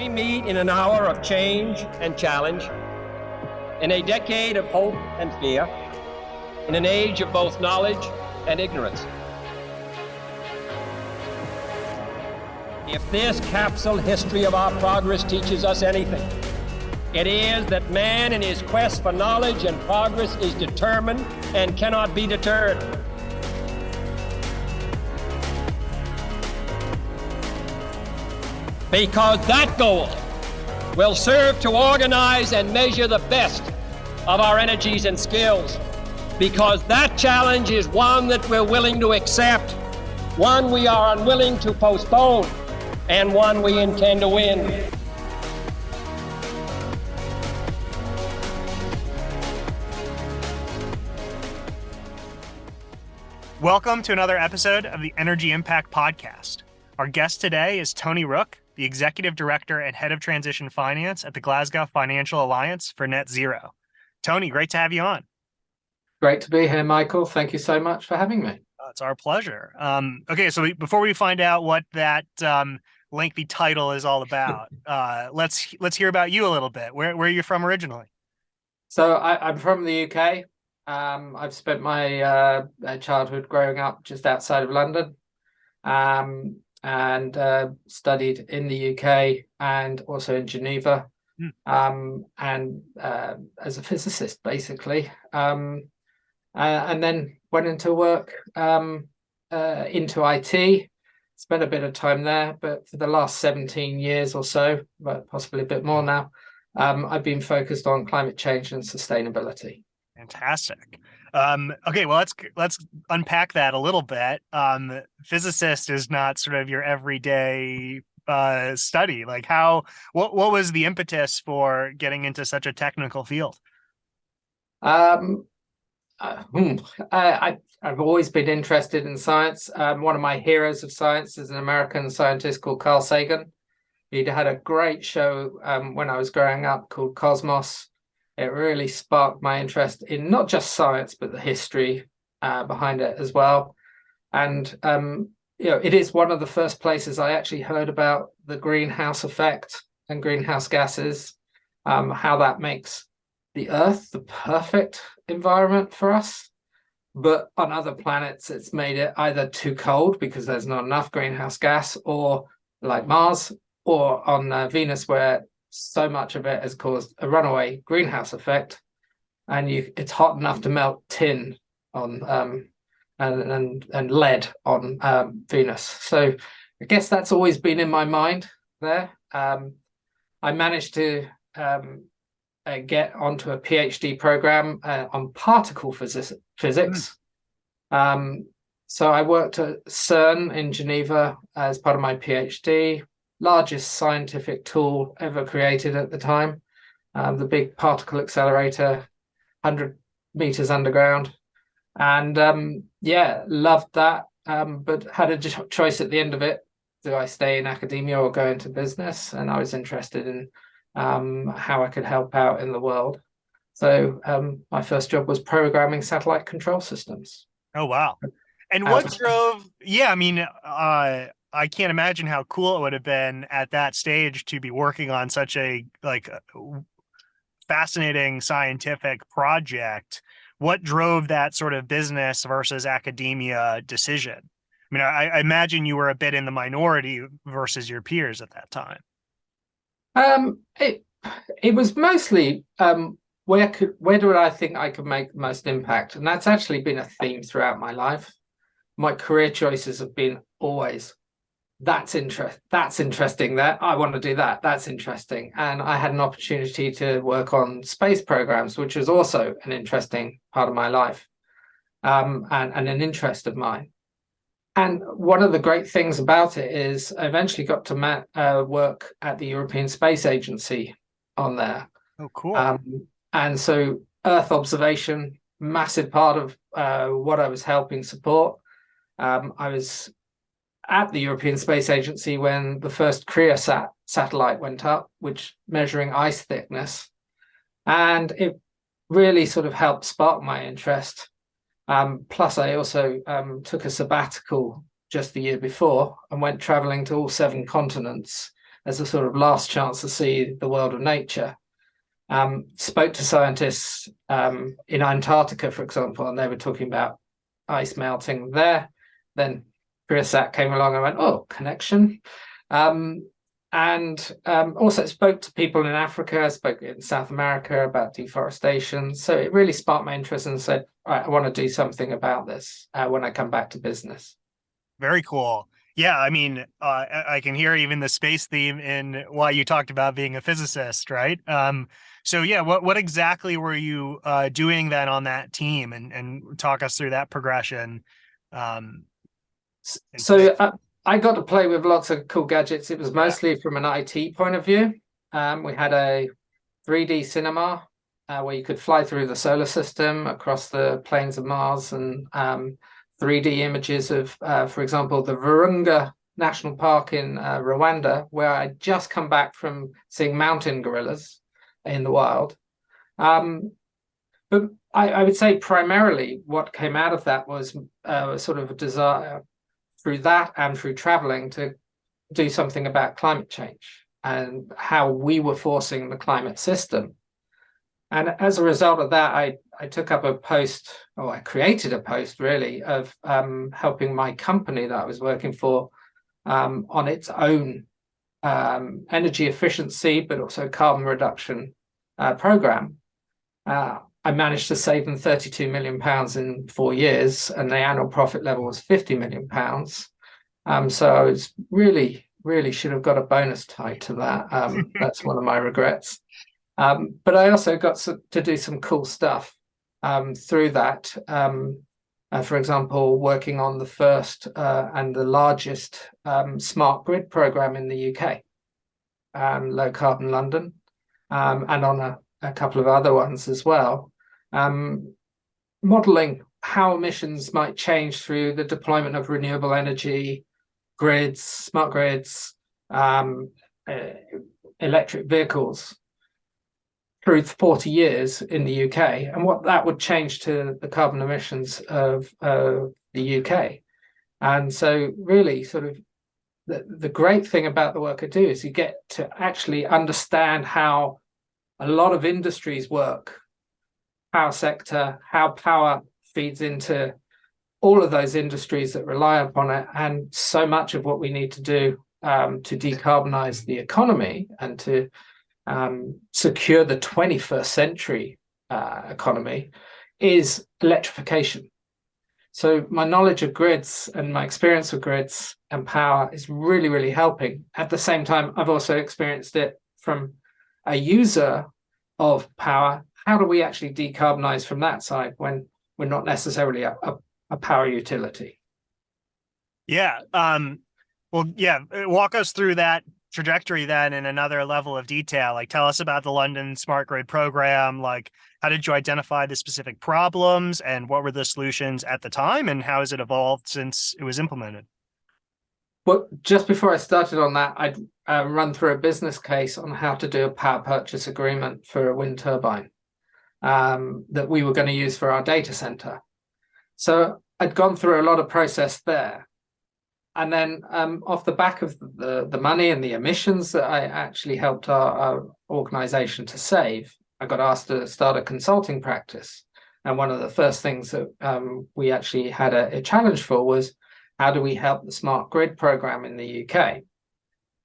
we meet in an hour of change and challenge, in a decade of hope and fear, in an age of both knowledge and ignorance. If this capsule history of our progress teaches us anything, it is that man in his quest for knowledge and progress is determined and cannot be deterred. Because that goal will serve to organize and measure the best of our energies and skills. Because that challenge is one that we're willing to accept, one we are unwilling to postpone, and one we intend to win. Welcome to another episode of the Energy Impact Podcast. Our guest today is Tony Rooke, the Executive Director and Head of Transition Finance at the Glasgow Financial Alliance for Net Zero. Tony, great to have you on. Great to be here, Michael. Thank you so much for having me. It's our pleasure. Okay, so before we find out what that lengthy title is all about, let's hear about you a little bit. Where are you from originally? So I'm from the UK. I've spent my childhood growing up just outside of London, and studied in the UK and also in Geneva, and as a physicist, basically. And then went into work into IT, spent a bit of time there, but for the last 17 years or so, but possibly a bit more now, I've been focused on climate change and sustainability. Fantastic. Okay, well, let's unpack that a little bit. Physicist is not sort of your everyday study. Like, what was the impetus for getting into such a technical field? I've always been interested in science. One of my heroes of science is an American scientist called Carl Sagan. He'd had a great show when I was growing up called Cosmos. It really sparked my interest in not just science, but the history behind it as well. And, it is one of the first places I actually heard about the greenhouse effect and greenhouse gases, how that makes the Earth the perfect environment for us. But on other planets, it's made it either too cold because there's not enough greenhouse gas, or like Mars, or on Venus, where so much of it has caused a runaway greenhouse effect, and it's hot enough to melt tin on and lead on Venus. So I guess that's always been in my mind there. I managed to get onto a PhD program on particle physics. So I worked at CERN in Geneva as part of my PhD. Largest scientific tool ever created at the time, the big particle accelerator, 100 meters underground, and loved that, but had a choice at the end of it. Do I stay in academia or go into business? And I was interested in how I could help out in the world. So my first job was programming satellite control systems. Oh, wow. And what drove, I can't imagine how cool it would have been at that stage to be working on such a fascinating scientific project. What drove that sort of business versus academia decision? I mean, I imagine you were a bit in the minority versus your peers at that time. It was mostly where do I think I could make the most impact, and that's actually been a theme throughout my life. My career choices have been always, that's interesting, that I want to do that, that's interesting. And I had an opportunity to work on space programs, which was also an interesting part of my life, and an interest of mine. And one of the great things about it is I eventually got to work at the European Space Agency on there. Oh, cool. And so Earth observation, massive part of what I was helping support. I was at the European Space Agency when the first CREOSAT satellite went up, which measuring ice thickness. And it really sort of helped spark my interest. Plus, I also took a sabbatical just the year before and went traveling to all 7 continents as a sort of last chance to see the world of nature. Spoke to scientists in Antarctica, for example, and they were talking about ice melting there. Then Curiosat came along and went, oh, connection. And also spoke to people in Africa, spoke in South America about deforestation. So it really sparked my interest and said, right, I want to do something about this when I come back to business. Very cool. Yeah, I mean, I can hear even the space theme in why you talked about being a physicist, right? So yeah, what exactly were you doing then on that team, and talk us through that progression? So I got to play with lots of cool gadgets. It was mostly from an IT point of view. We had a 3D cinema where you could fly through the solar system across the plains of Mars, and 3D images of, for example, the Virunga National Park in Rwanda, where I'd just come back from seeing mountain gorillas in the wild. But I would say primarily what came out of that was sort of a desire through that and through traveling to do something about climate change and how we were forcing the climate system. And as a result of that, I took up a post, or I created a post really, of helping my company that I was working for on its own energy efficiency, but also carbon reduction program. I managed to save them £32 million in 4 years, and the annual profit level was £50 million. So I was really should have got a bonus tied to that. That's one of my regrets. But I also got to do some cool stuff through that. For example, working on the first and the largest smart grid program in the UK, Low Carbon London, and on a couple of other ones as well. Modeling how emissions might change through the deployment of renewable energy, grids, smart grids, electric vehicles through 40 years in the UK, and what that would change to the carbon emissions of the UK. And so really sort of the great thing about the work I do is you get to actually understand how a lot of industries work, power sector, how power feeds into all of those industries that rely upon it. And so much of what we need to do to decarbonize the economy and to secure the 21st century economy is electrification. So my knowledge of grids and my experience with grids and power is really helping. At the same time, I've also experienced it from a user of power. How do we actually decarbonize from that side when we're not necessarily a power utility? Yeah. Well, yeah. Walk us through that trajectory then in another level of detail. Like, tell us about the London Smart Grid program. Like, how did you identify the specific problems, and what were the solutions at the time, and how has it evolved since it was implemented? Well, just before I started on that, I'd run through a business case on how to do a power purchase agreement for a wind turbine that we were going to use for our data center. So I'd gone through a lot of process there. And then off the back of the money and the emissions that I actually helped our organization to save, I got asked to start a consulting practice. And one of the first things that we actually had a challenge for was, how do we help the smart grid program in the UK?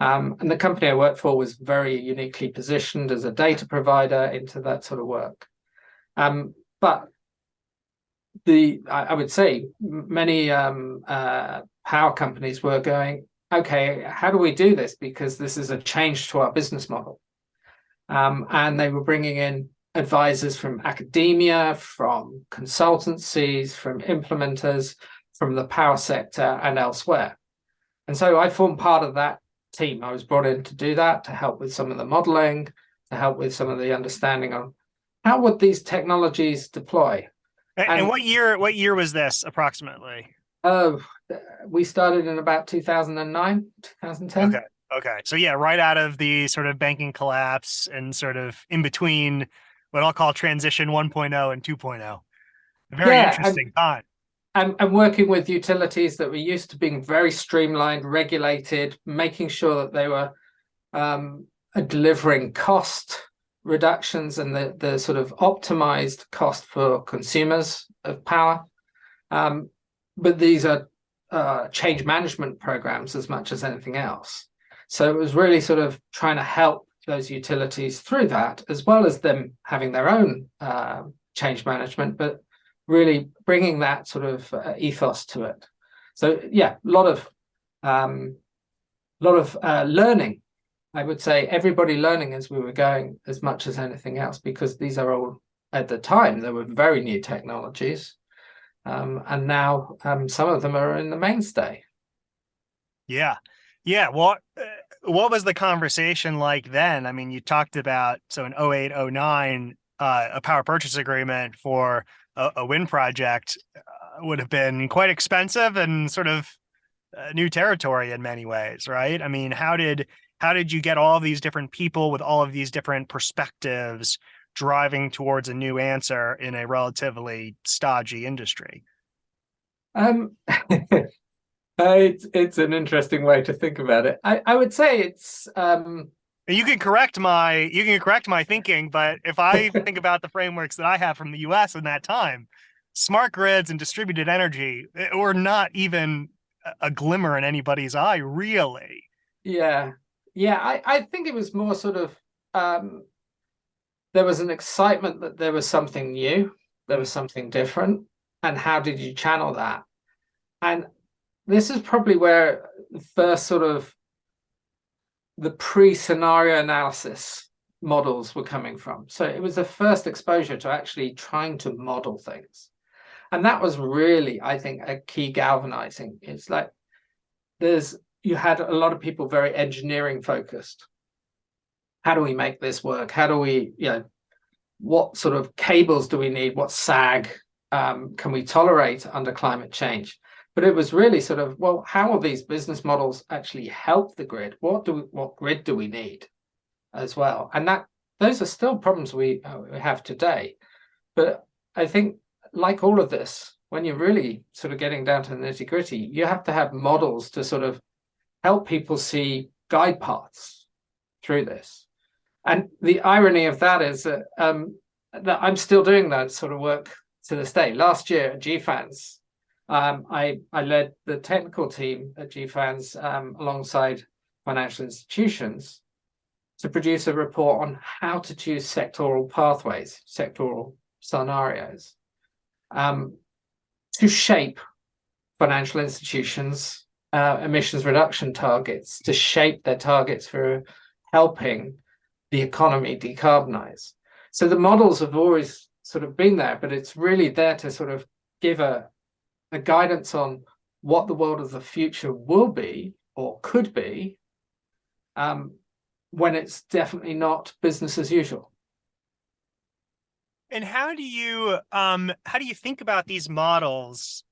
And the company I worked for was very uniquely positioned as a data provider into that sort of work. But I would say many power companies were going, okay, how do we do this? Because this is a change to our business model. And they were bringing in advisors from academia, from consultancies, from implementers, from the power sector and elsewhere. And so I formed part of that team. I was brought in to do that, to help with some of the modeling, to help with some of the understanding on how would these technologies deploy. And what year was this approximately? We started in about 2009, 2010. Okay. So yeah, right out of the sort of banking collapse and sort of in between what I'll call transition 1.0 and 2.0. Very interesting time. And working with utilities that were used to being very streamlined, regulated, making sure that they were delivering cost reductions and the sort of optimized cost for consumers of power. But these are change management programs as much as anything else. So it was really sort of trying to help those utilities through that, as well as them having their own change management, but really bringing that sort of ethos to it. So yeah, a lot of learning. I would say everybody learning as we were going as much as anything else, because these are all, at the time, they were very new technologies. And now some of them are in the mainstay. Yeah. Yeah. What was the conversation like then? I mean, you talked about, so in 08, 09, a power purchase agreement for a wind project would have been quite expensive and sort of new territory in many ways, right? I mean, how did you get all these different people with all of these different perspectives driving towards a new answer in a relatively stodgy industry? It's an interesting way to think about it. I would say it's you can correct my thinking, but if I think about the frameworks that I have from the US in that time, smart grids and distributed energy were not even a glimmer in anybody's eye, really. Yeah. I think it was more sort of there was an excitement that there was something new, there was something different, and how did you channel that? And this is probably where the first sort of the pre-scenario analysis models were coming from. So it was the first exposure to actually trying to model things. And that was really, I think, a key galvanizing. It's like you had a lot of people very engineering focused. How do we make this work? How do we, what sort of cables do we need? What sag can we tolerate under climate change? But it was really sort of, well, how will these business models actually help the grid? What grid do we need as well? And those are still problems we have today. But I think, like all of this, when you're really sort of getting down to the nitty-gritty, you have to have models to sort of help people see guide paths through this. And the irony of that is that I'm still doing that sort of work to this day. Last year at GFANZ, I led the technical team at GFANZ alongside financial institutions to produce a report on how to choose sectoral pathways, sectoral scenarios, to shape financial institutions' emissions reduction targets, to shape their targets for helping the economy decarbonize. So the models have always sort of been there, but it's really there to sort of give a guidance on what the world of the future will be or could be, when it's definitely not business as usual. And how do you think about these models?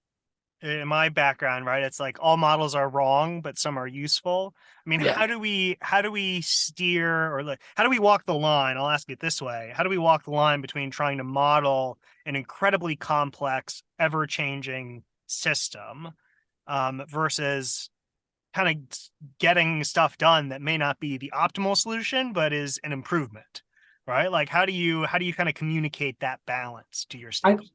In my background, right, it's like all models are wrong, but some are useful. I mean, how do we steer, or like, how do we walk the line? I'll ask it this way: how do we walk the line between trying to model an incredibly complex, ever-changing system versus kind of getting stuff done that may not be the optimal solution, but is an improvement, right? Like, how do you kind of communicate that balance to your stakeholders?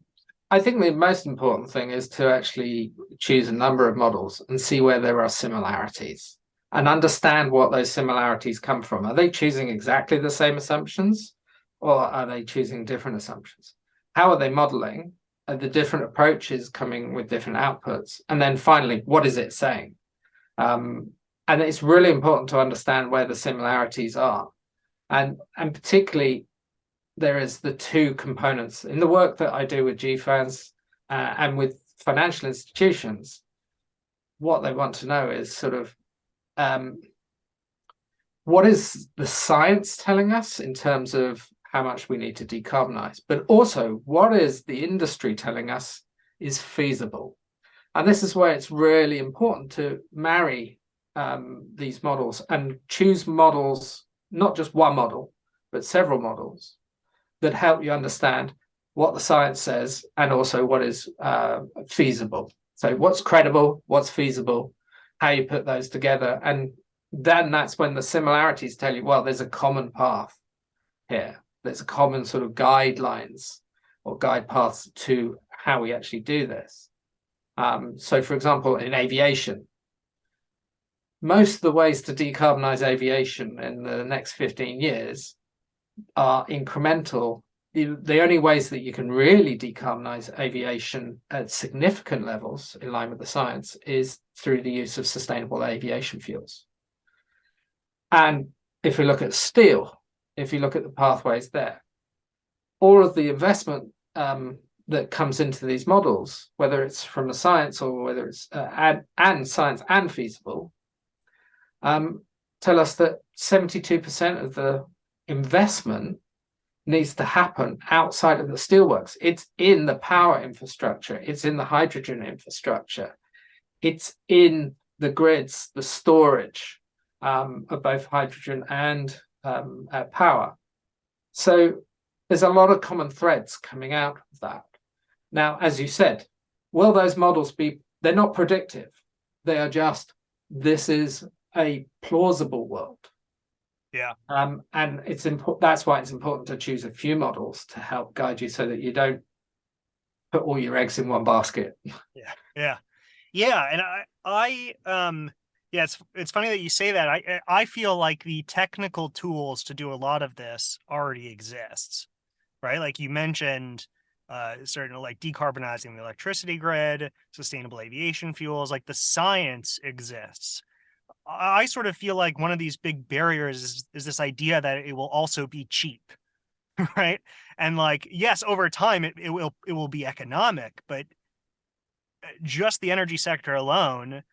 I think the most important thing is to actually choose a number of models and see where there are similarities and understand what those similarities come from. Are they choosing exactly the same assumptions, or are they choosing different assumptions? How are they modeling? Are the different approaches coming with different outputs? And then finally, what is it saying? And it's really important to understand where the similarities are. And particularly, there is the two components in the work that I do with GFANZ and with financial institutions. What they want to know is sort of what is the science telling us in terms of how much we need to decarbonize, but also what is the industry telling us is feasible. And this is where it's really important to marry these models and choose models, not just one model, but several models that help you understand what the science says and also what is feasible. So what's credible, what's feasible, how you put those together, and then that's when the similarities tell you, well, there's a common path here. There's a common sort of guidelines or guide paths to how we actually do this. So, for example, in aviation, most of the ways to decarbonize aviation in the next 15 years are incremental. The only ways that you can really decarbonize aviation at significant levels in line with the science is through the use of sustainable aviation fuels. And if we look at steel, if you look at the pathways there, all of the investment that comes into these models, whether it's from the science or whether it's and science and feasible, tell us that 72% of the investment needs to happen outside of the steelworks. It's in the power infrastructure, it's in the hydrogen infrastructure, it's in the grids, the storage of both hydrogen and power. So there's a lot of common threads coming out of that. Now, as you said, will those models be, they're not predictive. They are just, this is a plausible world. Yeah. And it's important. That's why it's important to choose a few models to help guide you so that you don't put all your eggs in one basket. Yeah. And yeah, it's funny that you say that. I feel like the technical tools to do a lot of this already exists, right? Like you mentioned, certain like decarbonizing the electricity grid, sustainable aviation fuels, like the science exists. I sort of feel like one of these big barriers is this idea that it will also be cheap, right? And like, yes, over time it will be economic, but just the energy sector alone,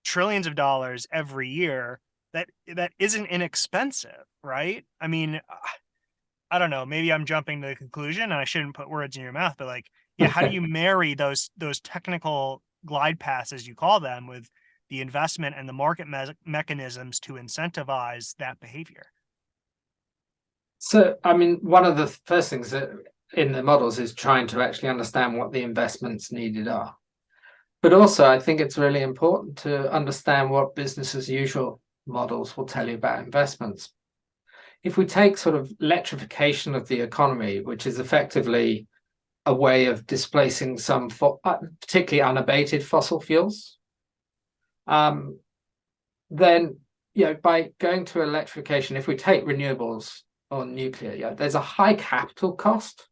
trillions of dollars every year, that isn't inexpensive, right? I mean, I don't know, maybe I'm jumping to the conclusion and I shouldn't put words in your mouth, but like, yeah, how do you marry those technical glide paths, as you call them, with the investment and the market mechanisms to incentivize that behavior? So, I mean, one of the first things that in the models is trying to actually understand what the investments needed are. But also, I think it's really important to understand what business as usual models will tell you about investments. If we take sort of electrification of the economy, which is effectively a way of displacing some particularly unabated fossil fuels, then, you know, by going to electrification, if we take renewables or nuclear, yeah, there's a high capital cost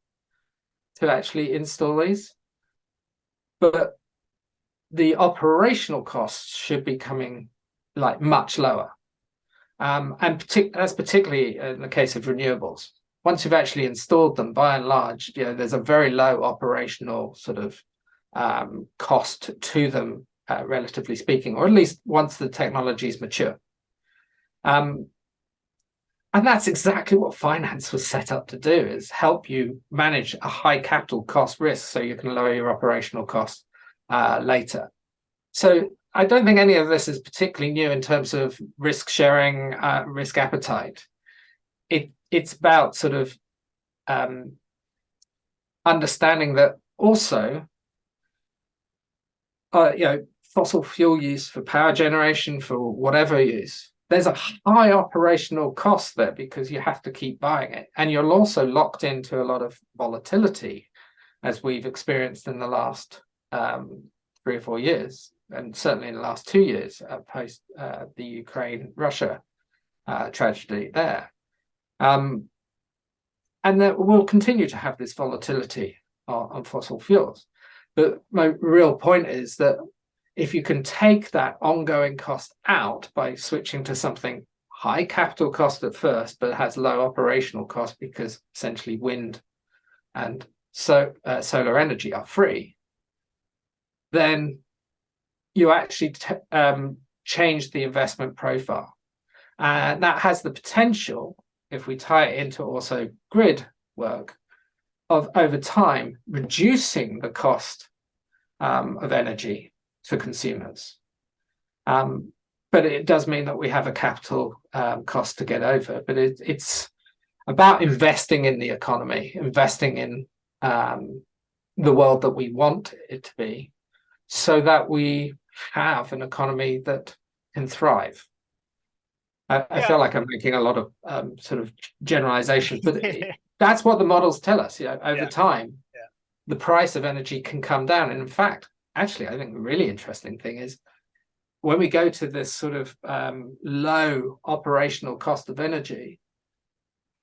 to actually install these, but the operational costs should be coming like much lower. And that's particularly in the case of renewables. Once you've actually installed them, by and large, you know, there's a very low operational sort of cost to them, relatively speaking, or at least once the technology is mature. And that's exactly what finance was set up to do, is help you manage a high capital cost risk so you can lower your operational costs later. So I don't think any of this is particularly new in terms of risk sharing, risk appetite. It's about sort of understanding that also, you know, fossil fuel use for power generation, for whatever use, there's a high operational cost there because you have to keep buying it. And you're also locked into a lot of volatility, as we've experienced in the last 3 or 4 years, and certainly in the last 2 years post the Ukraine-Russia tragedy there. And that we'll continue to have this volatility on fossil fuels. But my real point is that if you can take that ongoing cost out by switching to something high capital cost at first, but has low operational cost because essentially wind and solar energy are free, then you actually change the investment profile. And that has the potential, if we tie it into also grid work, of over time reducing the cost of energy for consumers. But it does mean that we have a capital cost to get over. But it's about investing in the economy, investing in the world that we want it to be, so that we have an economy that can thrive. I Yeah. feel like I'm making a lot of sort of generalizations, but that's what the models tell us. Over Yeah. time, Yeah. the price of energy can come down. And in fact, actually, I think the really interesting thing is when we go to this sort of low operational cost of energy,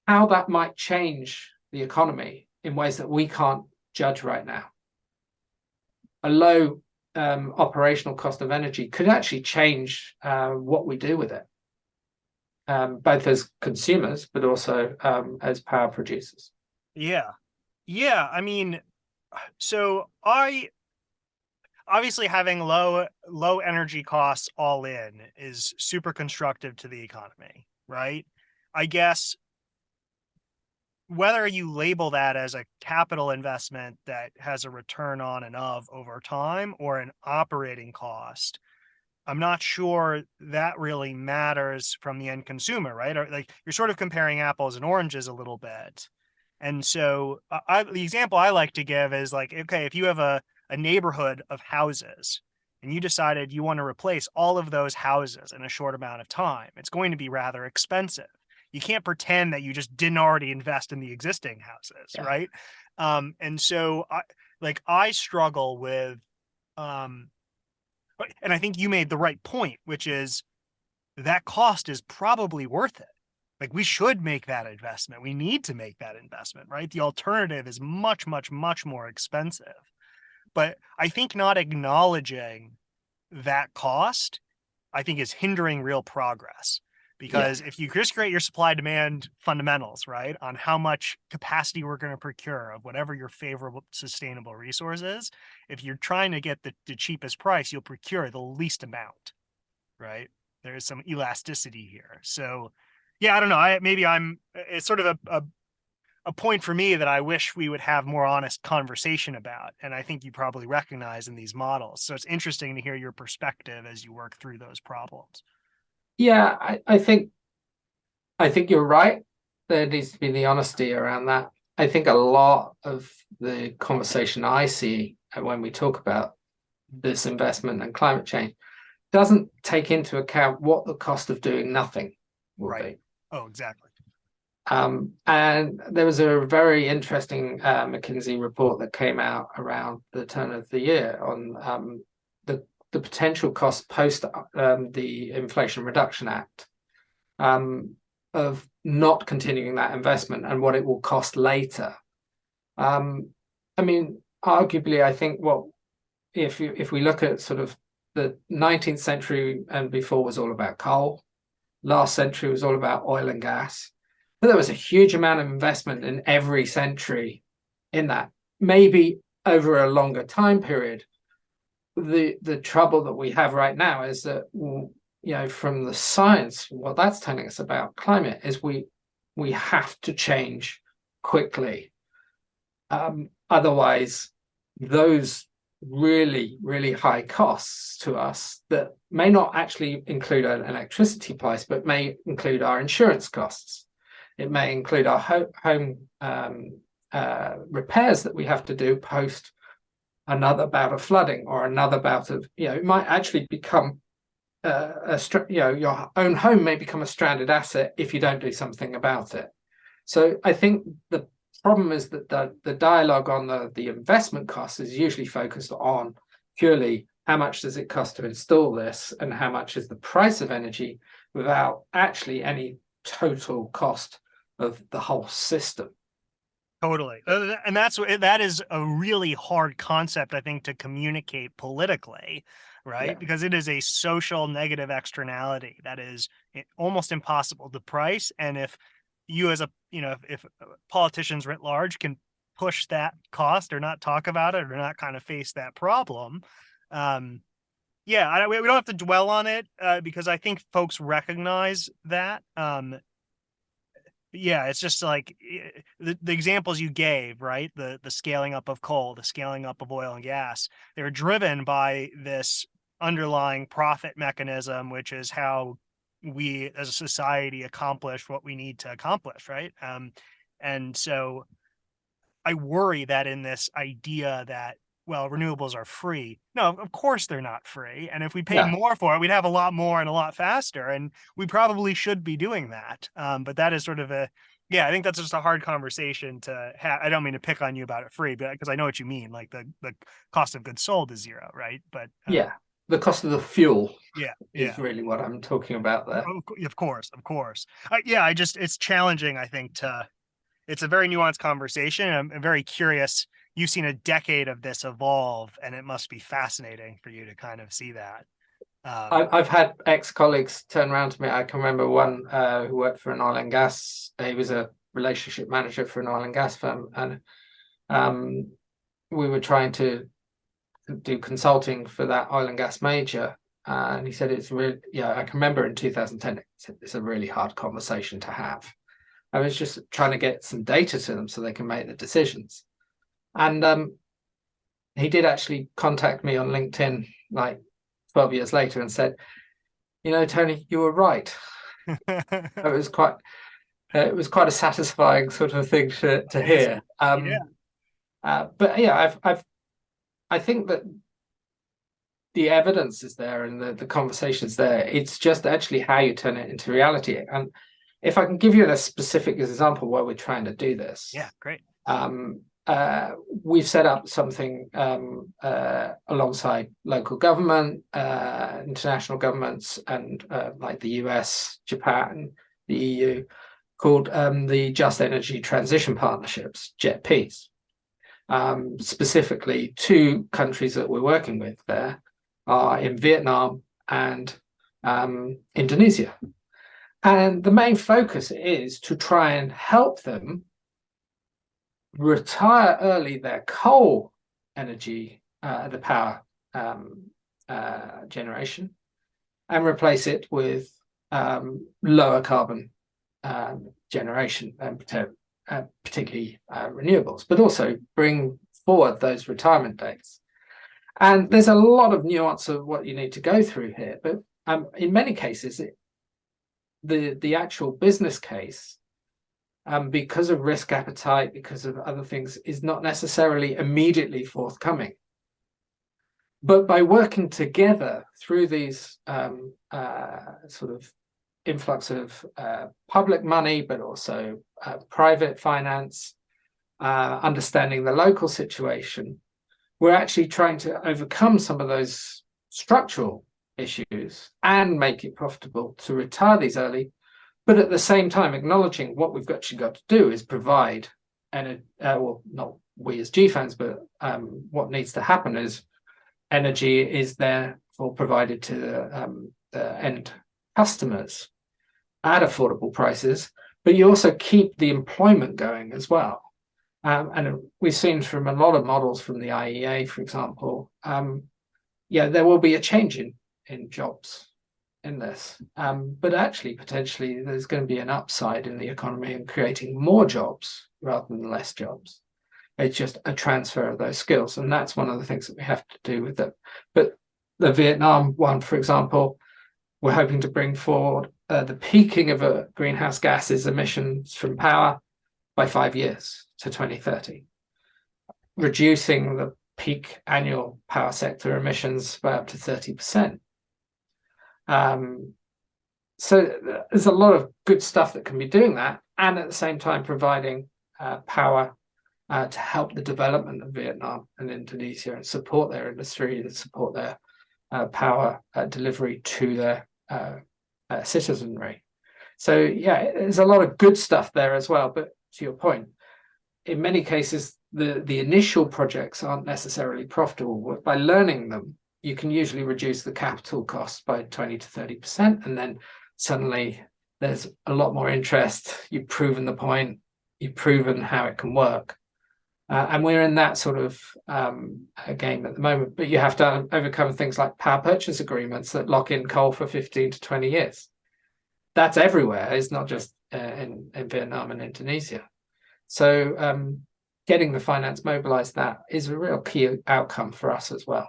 how that might change the economy in ways that we can't judge right now. A low operational cost of energy could actually change what we do with it, both as consumers, but also as power producers. Yeah. Yeah. I mean, so I obviously having low energy costs all in is super constructive to the economy, right? I guess whether you label that as a capital investment that has a return on and of over time or an operating cost, I'm not sure that really matters from the end consumer, right? Or like you're sort of comparing apples and oranges a little bit. And so the example I like to give is like, okay, if you have a neighborhood of houses and you decided you want to replace all of those houses in a short amount of time, it's going to be rather expensive. You can't pretend that you just didn't already invest in the existing houses, Yeah. right? And so I struggle with, and I think you made the right point, which is that cost is probably worth it. Like we should make that investment. We need to make that investment, right? The alternative is much, much, much more expensive. But I think not acknowledging that cost, I think is hindering real progress. Because if you just create your supply demand fundamentals, right, on how much capacity we're going to procure of whatever your favorable sustainable resource is, if you're trying to get the cheapest price, you'll procure the least amount, right? There is some elasticity here. So yeah, I don't know. It's sort of a point for me that I wish we would have more honest conversation about. And I think you probably recognize in these models. So it's interesting to hear your perspective as you work through those problems. Yeah, I think you're right. There needs to be the honesty around that. I think a lot of the conversation I see when we talk about this investment and climate change doesn't take into account what the cost of doing nothing will be. Oh, exactly. And there was a very interesting McKinsey report that came out around the turn of the year on the potential cost post the Inflation Reduction Act of not continuing that investment and what it will cost later. I mean, arguably, I think if we look at sort of the 19th century and before was all about coal, last century was all about oil and gas. But there was a huge amount of investment in every century in that, maybe over a longer time period. The trouble that we have right now is that, from the science, what that's telling us about climate is we have to change quickly. Otherwise, those really, really high costs to us that may not actually include an electricity price, but may include our insurance costs. It may include our home repairs that we have to do post another bout of flooding or another bout of, it might actually become your own home may become a stranded asset if you don't do something about it. So I think the problem is that the dialogue on the investment costs is usually focused on purely how much does it cost to install this and how much is the price of energy without actually any total cost of the whole system. Totally. And that is a really hard concept, I think, to communicate politically, right? Yeah. Because it is a social negative externality that is almost impossible to price. And if you as if politicians writ large can push that cost or not talk about it or not kind of face that problem, we don't have to dwell on it because I think folks recognize that. Yeah, it's just like the examples you gave, right? The scaling up of coal, the scaling up of oil and gas, they're driven by this underlying profit mechanism, which is how we as a society accomplish what we need to accomplish, right? And so I worry that in this idea that well, renewables are free. No, of course they're not free. And if we paid Yeah. more for it, we'd have a lot more and a lot faster. And we probably should be doing that. But that is sort of I think that's just a hard conversation to have. I don't mean to pick on you about it free, but because I know what you mean. Like the cost of goods sold is zero, right? But Yeah. The cost of the fuel yeah, is really what I'm talking about there. Of course. It's challenging, I think, it's a very nuanced conversation. I'm very curious. You've seen a decade of this evolve, and it must be fascinating for you to kind of see that. I've had ex-colleagues turn around to me. I can remember one who worked for an oil and gas. He was a relationship manager for an oil and gas firm, and we were trying to do consulting for that oil and gas major. And he said, it's really, I can remember in 2010, it's a really hard conversation to have. I was just trying to get some data to them so they can make the decisions. And he did actually contact me on LinkedIn like 12 years later and said, Tony, you were right. It was quite a satisfying sort of thing to hear. But yeah, I think that the evidence is there and the conversation is there. It's just actually how you turn it into reality. And if I can give you a specific example where we're trying to do this. Yeah, great. We've set up something alongside local government, international governments, and like the US, Japan, the EU, called the Just Energy Transition Partnerships, JETPs. Specifically, two countries that we're working with there are in Vietnam and Indonesia. And the main focus is to try and help them retire early their coal energy, the power generation, and replace it with lower carbon generation, particularly renewables, but also bring forward those retirement dates. And there's a lot of nuance of what you need to go through here, but in many cases, the actual business case, because of risk appetite, because of other things, is not necessarily immediately forthcoming. But by working together through these sort of influx of public money, but also private finance, understanding the local situation, we're actually trying to overcome some of those structural issues and make it profitable to retire these early, but at the same time acknowledging what we've actually got to do is provide, and well, not we as GFANZ, but what needs to happen is energy is therefore provided to the end customers at affordable prices, but you also keep the employment going as well. And we've seen from a lot of models from the IEA, for example, there will be a change in jobs in this, but actually potentially there's going to be an upside in the economy and creating more jobs rather than less jobs. It's just a transfer of those skills, and that's one of the things that we have to do with it. But the Vietnam one, for example, we're hoping to bring forward the peaking of greenhouse gases emissions from power by 5 years to 2030, reducing the peak annual power sector emissions by up to 30%. So there's a lot of good stuff that can be doing that, and at the same time providing power to help the development of Vietnam and Indonesia and support their industry and support their power delivery to their citizenry. So yeah, there's a lot of good stuff there as well. But to your point, in many cases, the initial projects aren't necessarily profitable. By learning them, you can usually reduce the capital costs by 20 to 30%, and then suddenly there's a lot more interest. You've proven the point, you've proven how it can work. And we're in that sort of game at the moment, but you have to overcome things like power purchase agreements that lock in coal for 15 to 20 years. That's everywhere. It's not just in Vietnam and Indonesia. So getting the finance mobilized, that is a real key outcome for us as well.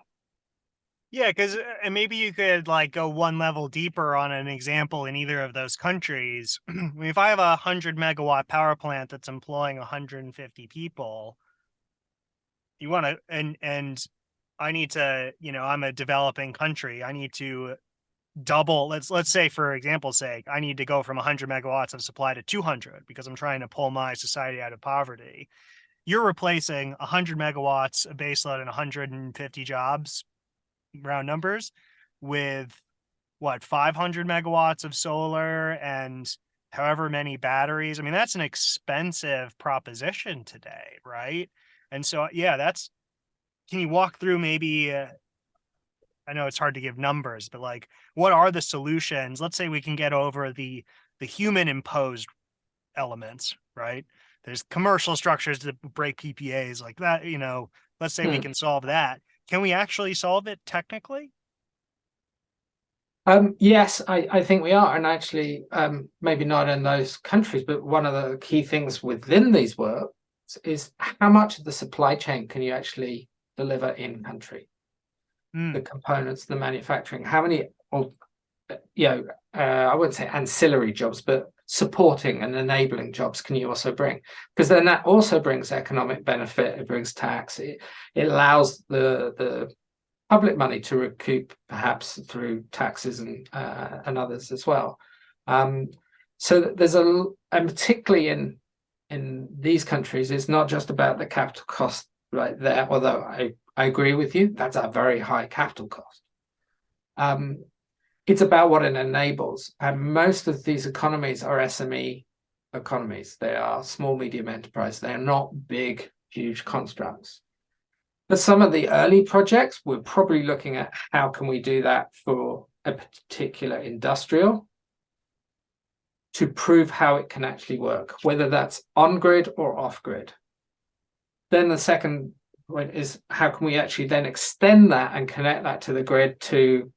Yeah, because maybe you could like go one level deeper on an example in either of those countries. I mean, if I have 100 megawatt power plant that's employing 150 people, you want to, and I need to, I'm a developing country. I need to double, let's say, for example's sake, I need to go from 100 megawatts of supply to 200 because I'm trying to pull my society out of poverty. You're replacing 100 megawatts of baseload and 150 jobs, round numbers, with what, 500 megawatts of solar and however many batteries. I mean, that's an expensive proposition today, right? And so, yeah, can you walk through maybe, I know it's hard to give numbers, but like, what are the solutions? Let's say we can get over the human imposed elements, right? There's commercial structures that break PPAs like that, let's say we can solve that. Can we actually solve it technically? Yes, I think we are. And actually, maybe not in those countries, but one of the key things within these works is how much of the supply chain can you actually deliver in country? The components, the manufacturing, how many, I wouldn't say ancillary jobs, but supporting and enabling jobs can you also bring? Because then that also brings economic benefit, it brings tax, it allows the public money to recoup perhaps through taxes and others as well. So there's and particularly in these countries, it's not just about the capital cost right there, although I agree with you, that's a very high capital cost. It's about what it enables. And most of these economies are SME economies. They are small, medium enterprise. They are not big, huge constructs. But some of the early projects, we're probably looking at how can we do that for a particular industrial to prove how it can actually work, whether that's on-grid or off-grid. Then the second point is how can we actually then extend that and connect that to the grid to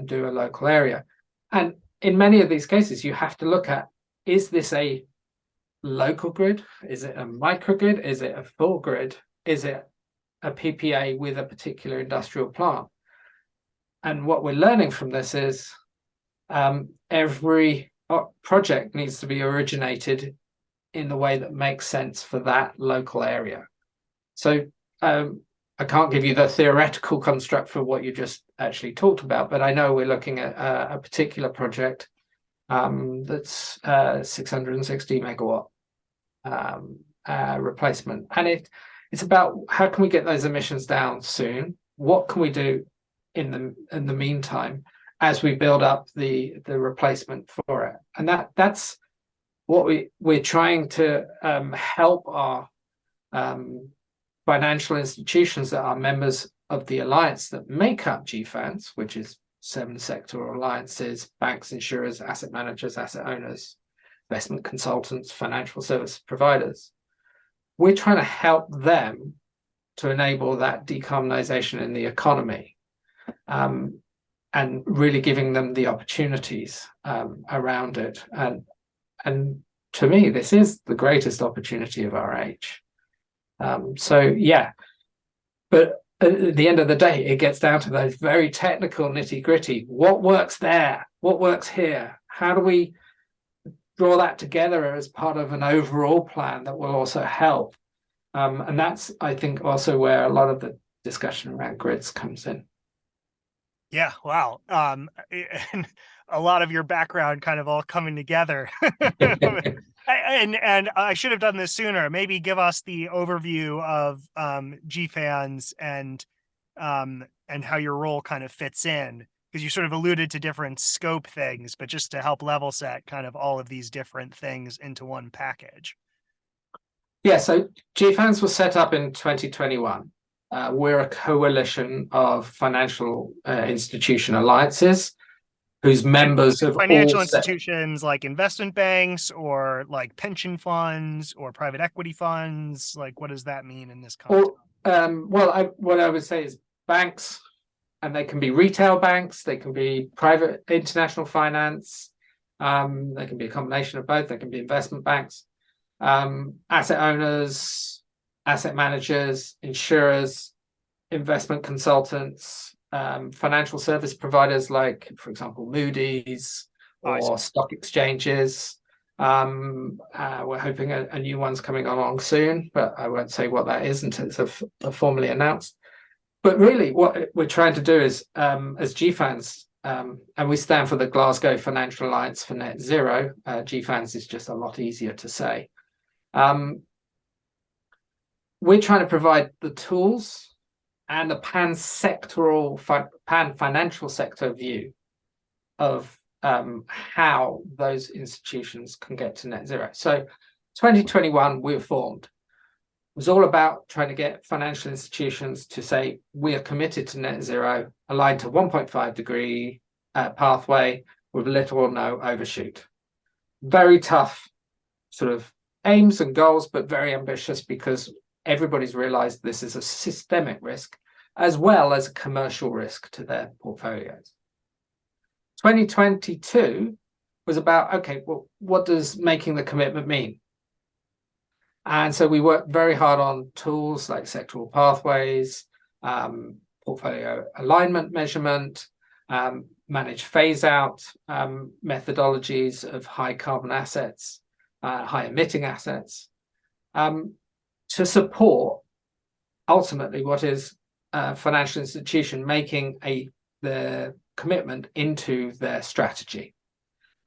do a local area. And in many of these cases, you have to look at, is this a local grid? Is it a microgrid? Is it a full grid? Is it a PPA with a particular industrial plant? And what we're learning from this is every project needs to be originated in the way that makes sense for that local area. So I can't give you the theoretical construct for what you just actually talked about, but I know we're looking at a particular project that's 660 megawatt replacement. And it's about how can we get those emissions down soon? What can we do in the meantime as we build up the replacement for it? And that's what we're trying to help our financial institutions that are members of the alliance that make up GFANZ, which is 7 sectoral alliances, banks, insurers, asset managers, asset owners, investment consultants, financial service providers. We're trying to help them to enable that decarbonization in the economy, and really giving them the opportunities around it. And to me, this is the greatest opportunity of our age. So yeah, but at the end of the day, it gets down to those very technical nitty-gritty. What works there? What works here? How do we draw that together as part of an overall plan that will also help? And that's, I think, also where a lot of the discussion around grids comes in. Yeah, wow. And a lot of your background kind of all coming together. And I should have done this sooner. Maybe give us the overview of GFANZ and how your role kind of fits in, because you sort of alluded to different scope things, but just to help level set kind of all of these different things into one package. Yeah, so GFANZ was set up in 2021. We're a coalition of financial institution alliances whose members of financial institutions like investment banks or like pension funds or private equity funds. Like, what does that mean in this context? What I would say is banks, and they can be retail banks, they can be private international finance, they can be a combination of both, they can be investment banks, asset owners, asset managers, insurers, investment consultants, financial service providers like, for example, Moody's or stock exchanges, We're hoping a new one's coming along soon, but I won't say what that is until it's formally announced. But really, what we're trying to do is, as GFANZ, and we stand for the Glasgow Financial Alliance for Net Zero. GFANZ is just a lot easier to say. We're trying to provide the tools and the pan-sectoral, pan-financial sector view of how those institutions can get to net zero. So 2021, we were formed. It was all about trying to get financial institutions to say, we are committed to net zero, aligned to 1.5 degree pathway with little or no overshoot. Very tough sort of aims and goals, but very ambitious because everybody's realized this is a systemic risk as well as a commercial risk to their portfolios. 2022 was about, okay, well, what does making the commitment mean? And so we worked very hard on tools like sectoral pathways, portfolio alignment measurement, managed phase out methodologies of high carbon assets, high emitting assets, to support ultimately what is a financial institution making the commitment into their strategy.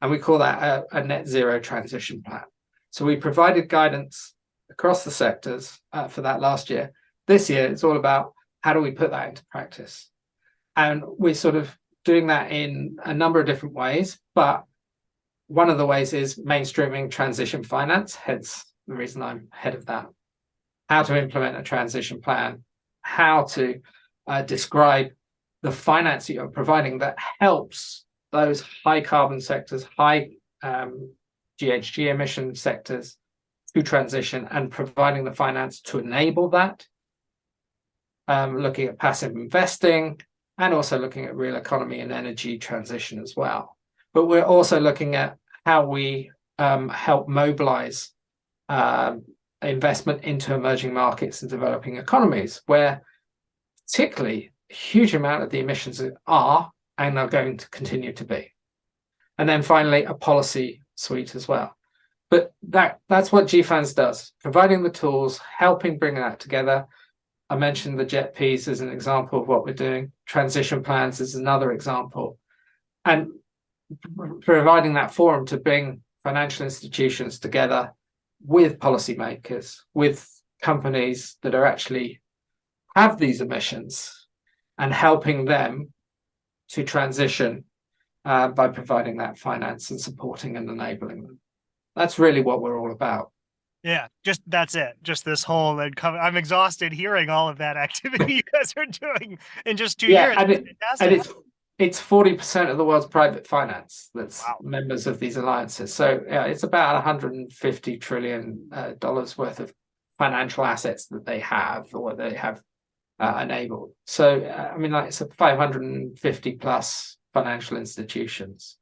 And we call that a net zero transition plan. So we provided guidance across the sectors for that last year. This year, it's all about how do we put that into practice? And we're sort of doing that in a number of different ways, but one of the ways is mainstreaming transition finance, hence the reason I'm head of that. How to implement a transition plan, how to describe the finance that you're providing that helps those high carbon sectors, high GHG emission sectors to transition, and providing the finance to enable that. Looking at passive investing and also looking at real economy and energy transition as well. But we're also looking at how we help mobilize investment into emerging markets and developing economies, where particularly a huge amount of the emissions are and are going to continue to be. And then finally, a policy suite as well. But that's what GFANZ does, providing the tools, helping bring that together. I mentioned the JET-Ps as an example of what we're doing. Transition plans is another example. And providing that forum to bring financial institutions together with policymakers, with companies that are actually have these emissions, and helping them to transition by providing that finance and supporting and enabling them. That's really what we're all about. Yeah, that's it. Just this whole, I'm exhausted hearing all of that activity you guys are doing in just 2 years. And it's 40% of the world's private finance that's members of these alliances. So yeah, it's about $150 trillion worth of financial assets that they have or they have enabled. So I mean, like, it's a 550 plus financial institutions.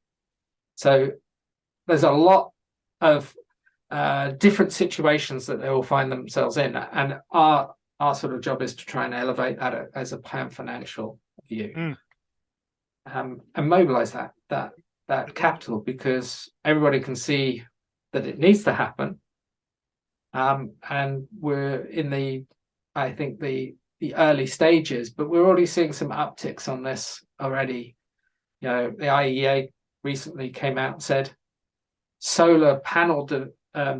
So there's a lot of different situations that they will find themselves in, and our sort of job is to try and elevate that as a pan-financial view, and mobilize that capital, because everybody can see that it needs to happen, and we're in the early stages, but we're already seeing some upticks on this already. You know, the IEA recently came out and said solar panel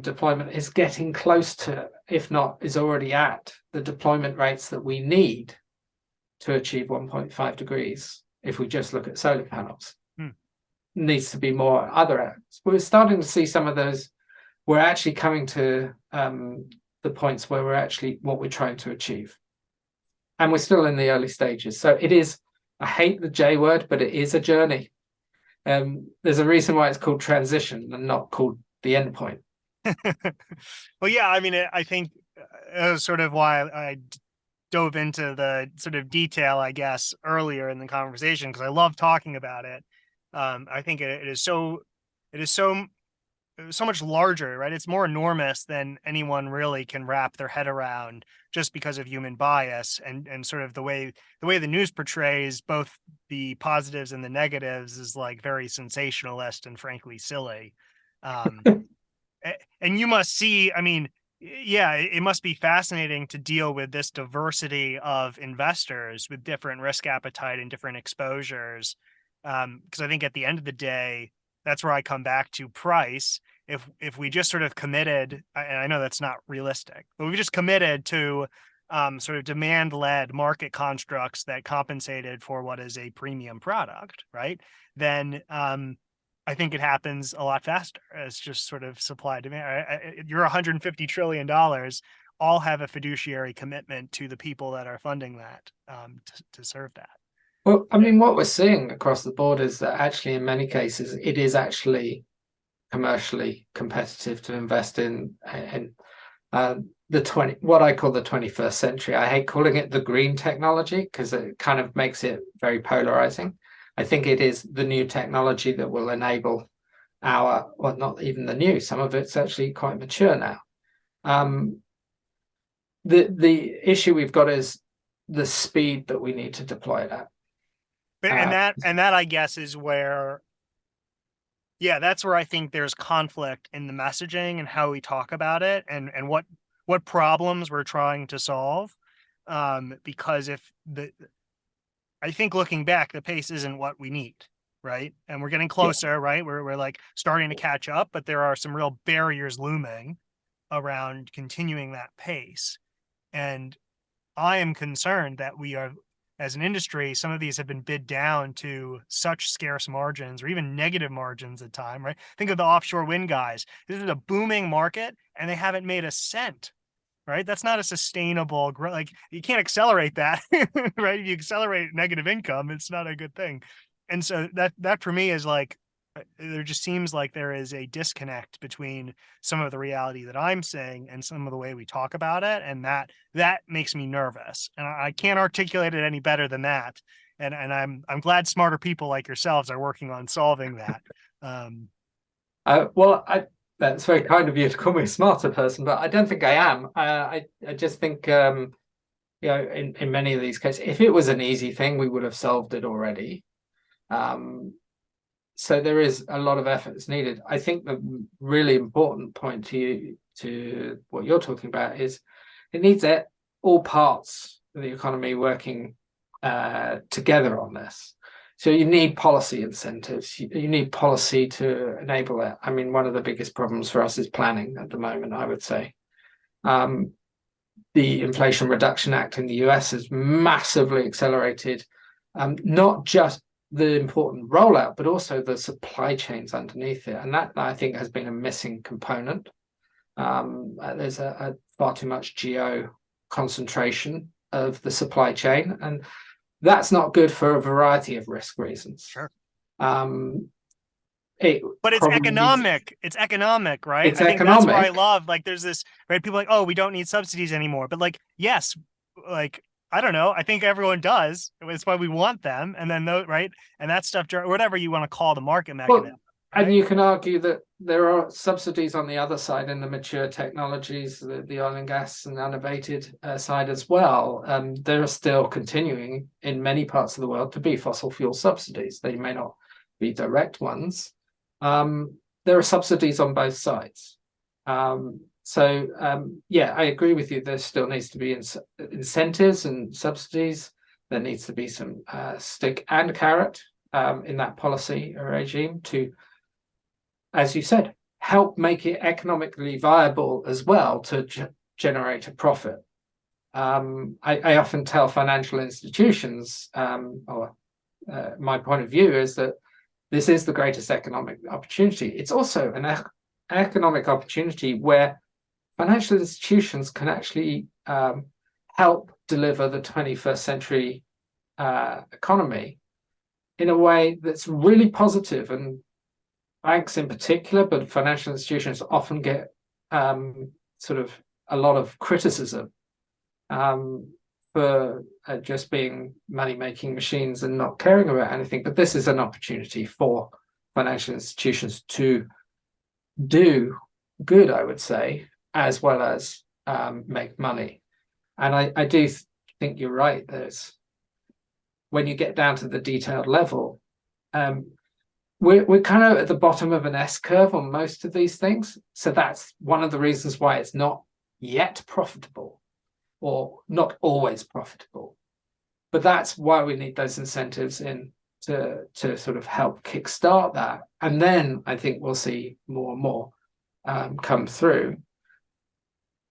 deployment is getting close to, if not is already at, the deployment rates that we need to achieve 1.5 degrees. If we just look at solar panels, needs to be more other areas. We're starting to see some of those. We're actually coming to the points where we're actually what we're trying to achieve, and we're still in the early stages. So it is, I hate the J word, but it is a journey. There's a reason why it's called transition and not called the end point. Well, yeah, I mean, I think that was sort of why I dove into the sort of detail, I guess, earlier in the conversation, because I love talking about it. I think it is so much larger, right? It's more enormous than anyone really can wrap their head around, just because of human bias and sort of the way the news portrays both the positives and the negatives is like very sensationalist and frankly silly. And you must see, I mean, yeah, it must be fascinating to deal with this diversity of investors with different risk appetite and different exposures. Because I think at the end of the day, that's where I come back to price. If we just sort of committed, and I know that's not realistic, but we just committed to sort of demand-led market constructs that compensated for what is a premium product, right? Then I think it happens a lot faster. It's just sort of supply demand. You're $150 trillion, all have a fiduciary commitment to the people that are funding that to serve that. Well, I mean, what we're seeing across the board is that actually, in many cases, it is actually commercially competitive to invest in what I call the 21st century. I hate calling it the green technology because it kind of makes it very polarizing. I think it is the new technology that will enable well, not even the new, some of it's actually quite mature now. The issue we've got is the speed that we need to deploy it at. And that I guess is where, yeah, that's where I think there's conflict in the messaging and how we talk about it and what problems we're trying to solve. Because I think looking back, the pace isn't what we need, right? And we're getting closer, right? We're like starting to catch up, but there are some real barriers looming around continuing that pace. And I am concerned that we are, as an industry, some of these have been bid down to such scarce margins or even negative margins at time, right? Think of the offshore wind guys. This is a booming market and they haven't made a cent, right? That's not a sustainable growth. Like you can't accelerate that, right? If you accelerate negative income, it's not a good thing. And so that for me is like, there just seems like there is a disconnect between some of the reality that I'm saying and some of the way we talk about it. And that makes me nervous. And I can't articulate it any better than that. And I'm glad smarter people like yourselves are working on solving that. That's very kind of you to call me a smarter person, but I don't think I am. I just think, in many of these cases, if it was an easy thing, we would have solved it already. So there is a lot of effort that's needed. I think the really important point to what you're talking about is it needs all parts of the economy working together on this. So you need policy incentives. You need policy to enable it. I mean, one of the biggest problems for us is planning at the moment, I would say. The Inflation Reduction Act in the US has massively accelerated not just the important rollout, but also the supply chains underneath it. And that, I think, has been a missing component. There's a far too much geo concentration of the supply chain, and that's not good for a variety of risk reasons. Sure. But it's economic. It's economic, right? It's I think economic. That's why I love, like, there's this, right? People are like, oh, we don't need subsidies anymore. But like, yes, like, I don't know. I think everyone does. It's why we want them. And then, right? And that stuff, whatever you want to call the market mechanism. Well, right? And you can argue that there are subsidies on the other side in the mature technologies, the oil and gas and unabated side as well. There are still continuing in many parts of the world to be fossil fuel subsidies. They may not be direct ones. There are subsidies on both sides. Yeah, I agree with you. There still needs to be incentives and subsidies. There needs to be some stick and carrot in that policy regime to, as you said, help make it economically viable as well to generate a profit. I often tell financial institutions, my point of view is that this is the greatest economic opportunity. It's also an economic opportunity where financial institutions can actually help deliver the 21st century economy in a way that's really positive. And banks in particular, but financial institutions often get sort of a lot of criticism for just being money-making machines and not caring about anything. But this is an opportunity for financial institutions to do good, I would say, as well as make money. And I do think you're right. When you get down to the detailed level, we're kind of at the bottom of an S curve on most of these things. So that's one of the reasons why it's not yet profitable, or not always profitable. But that's why we need those incentives in to sort of help kickstart that. And then I think we'll see more and more come through.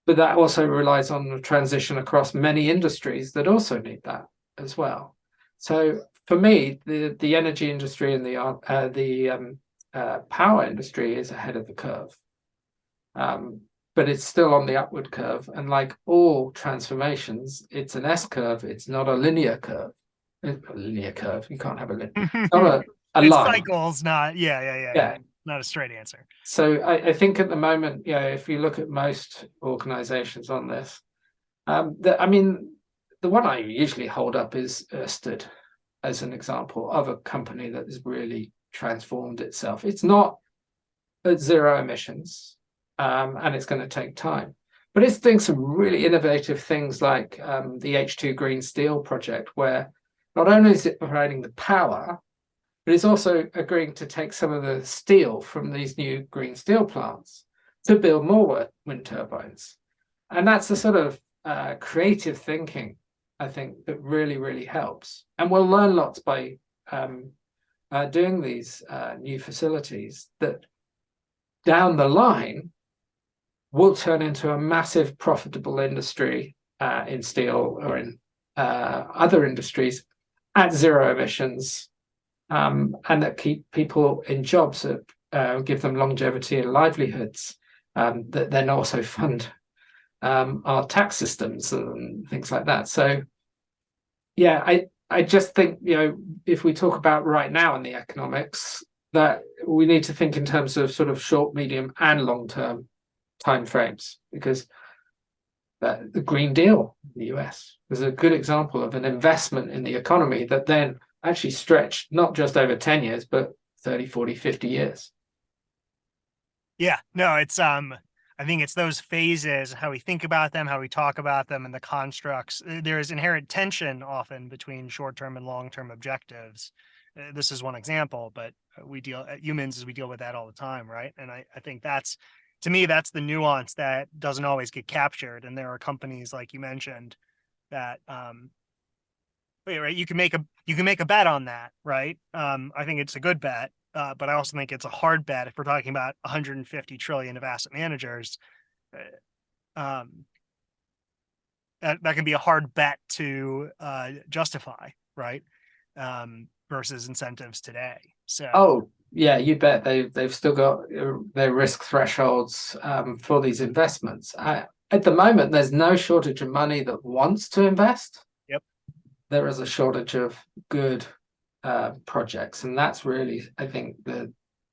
But that also relies on the transition across many industries that also need that as well. So for me, the energy industry and the power industry is ahead of the curve. But it's still on the upward curve. And like all transformations, it's an S curve. It's not a linear curve. It's a linear curve. You can't have a linear. It's not a it's line. Cycles, not yeah. Not a straight answer. So I think at the moment, if you look at most organizations on this, I mean, the one I usually hold up is Ørsted as an example of a company that has really transformed itself. It's not at zero emissions, and it's going to take time, but it's doing some really innovative things like the H2 Green Steel project, where not only is it providing the power, but it's also agreeing to take some of the steel from these new green steel plants to build more wind turbines. And that's the sort of creative thinking, I think, that really, really helps. And we'll learn lots by doing these new facilities that down the line will turn into a massive profitable industry in steel or in other industries at zero emissions, and that keep people in jobs, that give them longevity and livelihoods, that then also fund our tax systems and things like that. So yeah, I just think, if we talk about right now in the economics, that we need to think in terms of sort of short, medium and long-term timeframes, because the Green Deal in the US was a good example of an investment in the economy that then actually stretched not just over 10 years, but 30, 40, 50 years. Yeah, no, it's I think it's those phases, how we think about them, how we talk about them, and the constructs. There is inherent tension often between short-term and long-term objectives. This is one example, but humans, we deal with that all the time, right? And I think to me, that's the nuance that doesn't always get captured. And there are companies, like you mentioned, that right, you can make a bet on that, right? I think it's a good bet. But I also think it's a hard bet if we're talking about 150 trillion of asset managers. That can be a hard bet to justify, right? Versus incentives today. So yeah, you bet they've still got their risk thresholds for these investments. At the moment, there's no shortage of money that wants to invest. Yep, there is a shortage of good projects, and that's really, I think,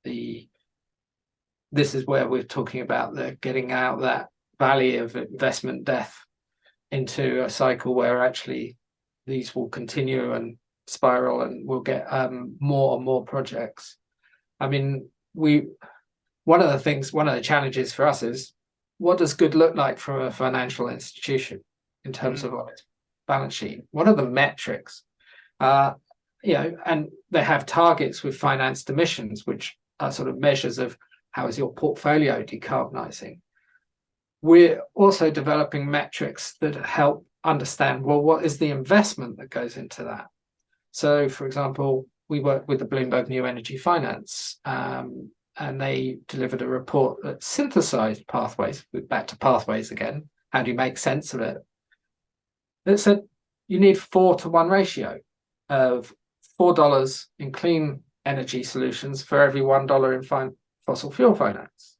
this is where we're talking about the getting out that valley of investment death into a cycle where actually these will continue and spiral, and we'll get more and more projects. I mean, one of the challenges for us is, what does good look like from a financial institution in terms of its balance sheet? What are the metrics? And they have targets with financed emissions, which are sort of measures of how is your portfolio decarbonizing. We're also developing metrics that help understand, well, what is the investment that goes into that? So, for example, we work with the Bloomberg New Energy Finance, and they delivered a report that synthesized pathways. We're back to pathways again. How do you make sense of it? That said, you need 4-to-1 ratio of $4 in clean energy solutions for every $1 in fossil fuel finance.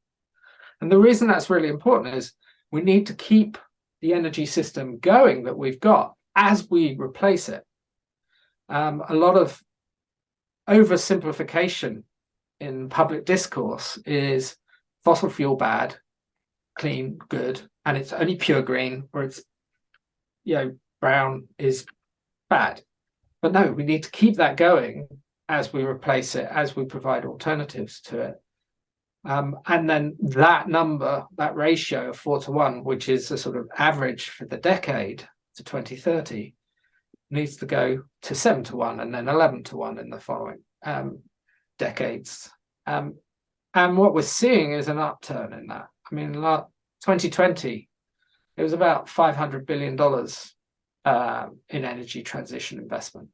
And the reason that's really important is we need to keep the energy system going that we've got as we replace it. A lot of oversimplification in public discourse is fossil fuel bad, clean good, and it's only pure green, or it's brown is bad. But no, we need to keep that going as we replace it, as we provide alternatives to it. And then that number, that ratio of 4-to-1, which is a sort of average for the decade to 2030, needs to go to 7-to-1 and then 11-to-1 in the following. decades. And what we're seeing is an upturn in that. I mean, 2020, it was about $500 billion in energy transition investment.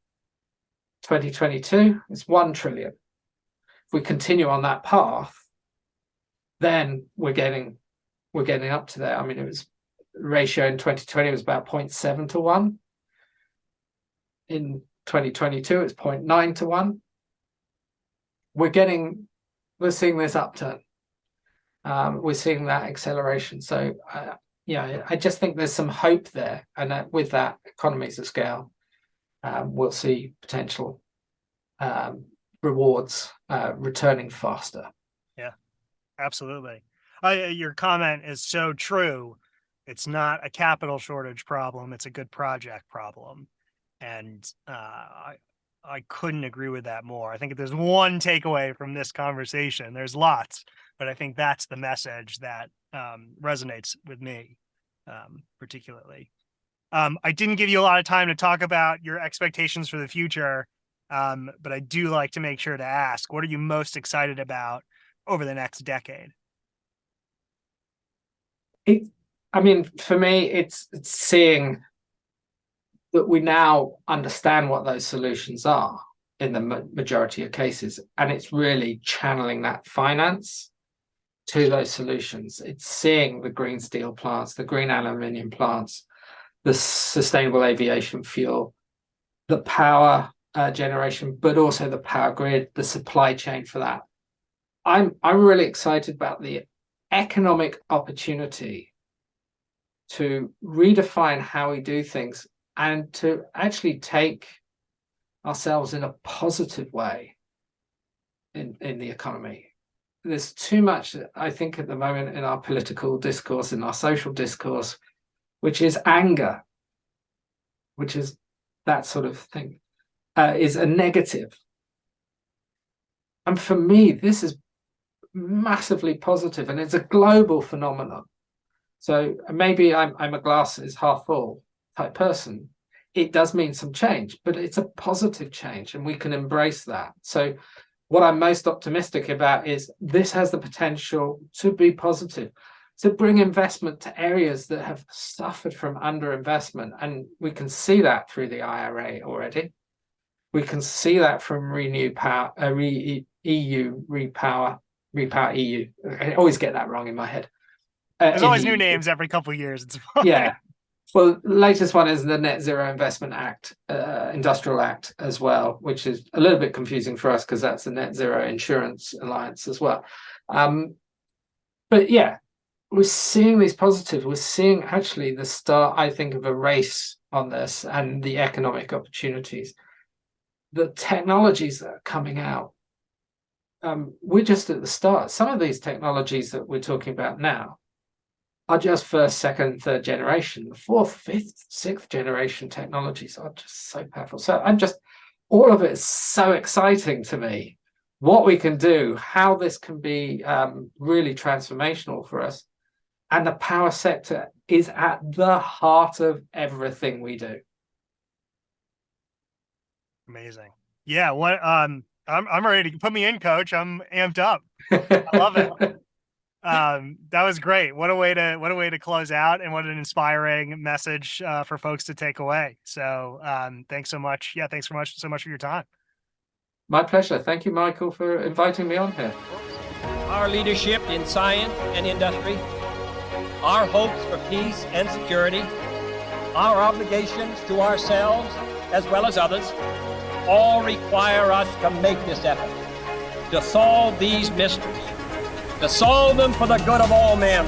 2022, it's $1 trillion. If we continue on that path, then we're getting up to there. I mean, it was ratio in 2020 was about 0.7 to 1. In 2022, it's 0.9 to 1. We're seeing this upturn. We're seeing that acceleration. So, I just think there's some hope there, and with that, economies of scale, we'll see potential rewards returning faster. Yeah, absolutely. Your comment is so true. It's not a capital shortage problem. It's a good project problem. And I couldn't agree with that more. I think if there's one takeaway from this conversation, there's lots, but I think that's the message that resonates with me particularly. I didn't give you a lot of time to talk about your expectations for the future, but I do like to make sure to ask, what are you most excited about over the next decade? For me, it's seeing that we now understand what those solutions are in the majority of cases, and it's really channeling that finance to those solutions. It's seeing the green steel plants, the green aluminium plants, the sustainable aviation fuel, the power generation, but also the power grid, the supply chain for that. I'm really excited about the economic opportunity to redefine how we do things and to actually take ourselves in a positive way in the economy. There's too much, I think, at the moment in our political discourse, in our social discourse, which is anger, which is that sort of thing, is a negative. And for me, this is massively positive, and it's a global phenomenon. So maybe I'm a glass is half full type person. It does mean some change, but it's a positive change, and we can embrace that. So what I'm most optimistic about is this has the potential to be positive, to bring investment to areas that have suffered from underinvestment. And we can see that through the IRA already. We can see that from Renew Power, EU Repower EU. I always get that wrong in my head. There's always new names every couple of years. It's fine. Yeah. Well, the latest one is the Net Zero Investment Act, Industrial Act as well, which is a little bit confusing for us because that's the Net Zero Insurance Alliance as well. But yeah, we're seeing these positives. We're seeing actually the start, I think, of a race on this and the economic opportunities. The technologies that are coming out, we're just at the start. Some of these technologies that we're talking about now are just first, second, third generation. The fourth, fifth, sixth generation technologies are just so powerful. So all of it is so exciting to me. What we can do, how this can be really transformational for us. And the power sector is at the heart of everything we do. Amazing. Yeah. What I'm ready to put me in, coach. I'm amped up. I love it. That was great. What a way to close out, and what an inspiring message for folks to take away. So thanks so much. Yeah, thanks so much for your time. My pleasure. Thank you, Michael, for inviting me on here. Our leadership in science and industry, our hopes for peace and security, our obligations to ourselves as well as others, all require us to make this effort, to solve these mysteries, to solve them for the good of all men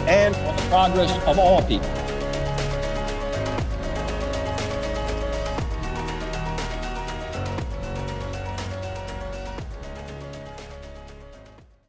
and for the progress of all people.